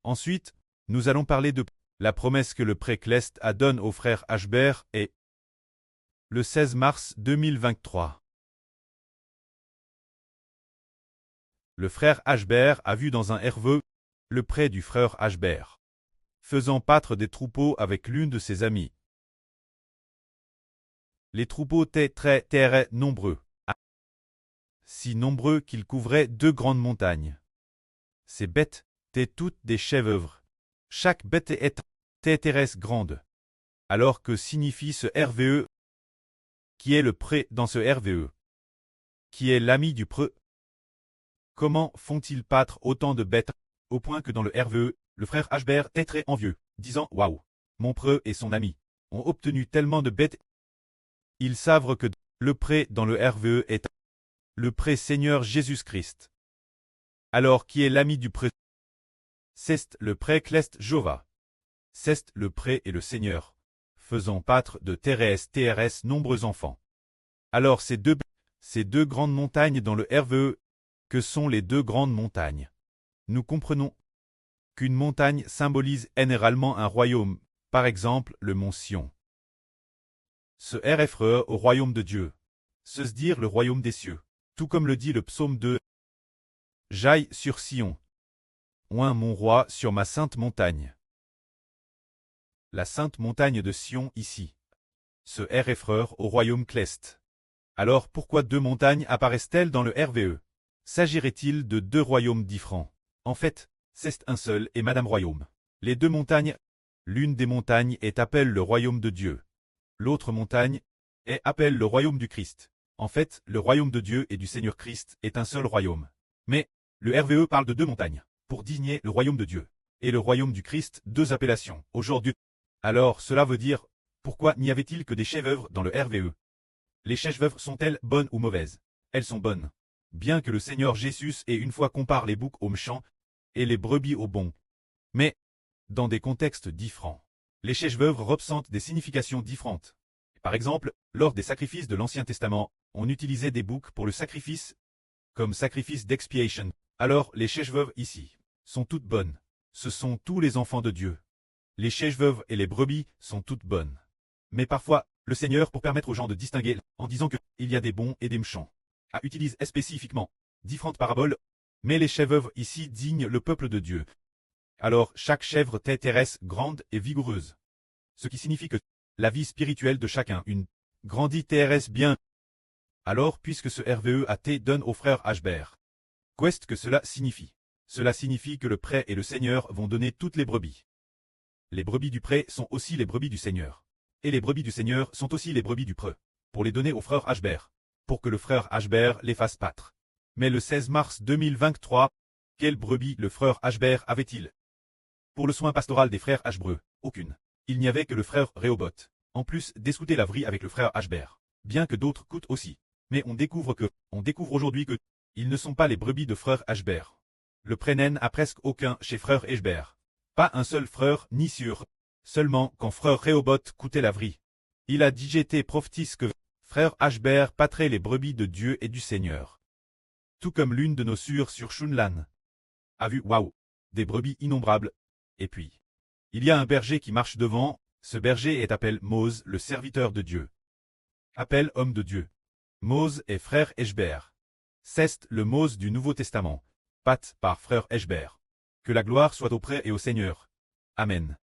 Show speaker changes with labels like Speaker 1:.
Speaker 1: Ensuite, nous allons parler de la promesse que le prêtre Clest a donne au frère Ashbert et le 16 mars 2023. Le frère Ashbert a vu dans un RV le prêtre du frère Ashbert faisant pâtre des troupeaux avec l'une de ses amies. Les troupeaux étaient très nombreux, si nombreux qu'ils couvraient 2 grandes montagnes. Ces bêtes étaient toutes des chèvres. Chaque bête était terrestre grande. Alors que signifie ce RVE? Qui est le prêtre dans ce RVE? Qui est l'ami du prêtre? Comment font-ils pâtre autant de bêtes, au point que dans le RVE, le frère Ashbert est très envieux, disant « Waouh, mon prêtre et son ami ont obtenu tellement de bêtes ». Ils savent que le prêtre dans le RVE est le prêtre Seigneur Jésus-Christ. Alors qui est l'ami du prêtre? C'est le prêtre Clest Jova. C'est le prêtre et le Seigneur, faisant pâtre de TRS nombreux enfants. Alors ces deux grandes montagnes dans le RVE, que sont les 2 grandes montagnes? Nous comprenons qu'une montagne symbolise généralement un royaume, par exemple le mont Sion. Ce RFE au royaume de Dieu, se dire le royaume des cieux, tout comme le dit le psaume 2. J'aille sur Sion, oint mon roi sur ma sainte montagne. La sainte montagne de Sion ici. Ce RFE au royaume Clest. Alors pourquoi 2 montagnes apparaissent-elles dans le RVE? S'agirait-il de 2 royaumes différents? En fait, c'est un seul et Madame Royaume. Les 2 montagnes, l'une des montagnes est appelée le royaume de Dieu. L'autre montagne est appelée le royaume du Christ. En fait, le royaume de Dieu et du Seigneur Christ est un seul royaume. Mais, le RVE parle de 2 montagnes, pour désigner le royaume de Dieu et le royaume du Christ, 2 appellations, aujourd'hui. Alors, cela veut dire, pourquoi n'y avait-il que des chèvres dans le RVE? Les chèvres sont-elles bonnes ou mauvaises? Elles sont bonnes. Bien que le Seigneur Jésus ait une fois comparé les boucs aux méchants et les brebis aux bons. Mais, dans des contextes différents, les chèvres représentent des significations différentes. Par exemple, lors des sacrifices de l'Ancien Testament, on utilisait des boucs pour le sacrifice, comme sacrifice d'expiation. Alors, les chèvres ici sont toutes bonnes. Ce sont tous les enfants de Dieu. Les chèvres et les brebis sont toutes bonnes. Mais parfois, le Seigneur, pour permettre aux gens de distinguer, en disant que il y a des bons et des méchants, utilise spécifiquement différentes paraboles, mais les chèvres ici dignent le peuple de Dieu. Alors chaque chèvre est terrestre grande et vigoureuse. Ce qui signifie que la vie spirituelle de chacun, une grandit terrestre bien. Alors puisque ce RVE AT donne au frère Ashbert. Qu'est-ce que cela signifie? Cela signifie que le prêtre et le Seigneur vont donner toutes les brebis. Les brebis du prêtre sont aussi les brebis du Seigneur. Et les brebis du Seigneur sont aussi les brebis du prêtre, pour les donner au frère Ashbert, pour que le frère Ashbert les fasse pâtre. Mais le 16 mars 2023, quelle brebis le frère Ashbert avait-il? Pour le soin pastoral des frères Ashbreux, aucune. Il n'y avait que le frère Rehoboth. En plus d'escouter la vraie avec le frère Ashbert. Bien que d'autres coûtent aussi. Mais on découvre aujourd'hui que, ils ne sont pas les brebis de frère Ashbert. Le prénen a presque aucun chez frère Ashbert. Pas un seul frère ni sûr. Seulement quand frère Rehoboth coûtait la vraie. Il a dit j'étais prophétise que frère Ashbert pâtrait les brebis de Dieu et du Seigneur. Tout comme l'une de nos sœurs sur Shunlan a vu, waouh, des brebis innombrables. Et puis, il y a un berger qui marche devant, ce berger est appelé Mose, le serviteur de Dieu. Appelle homme de Dieu. Mose est frère Ashbert. C'est le Mose du Nouveau Testament, pat par frère Ashbert. Que la gloire soit au prêtre et au Seigneur. Amen.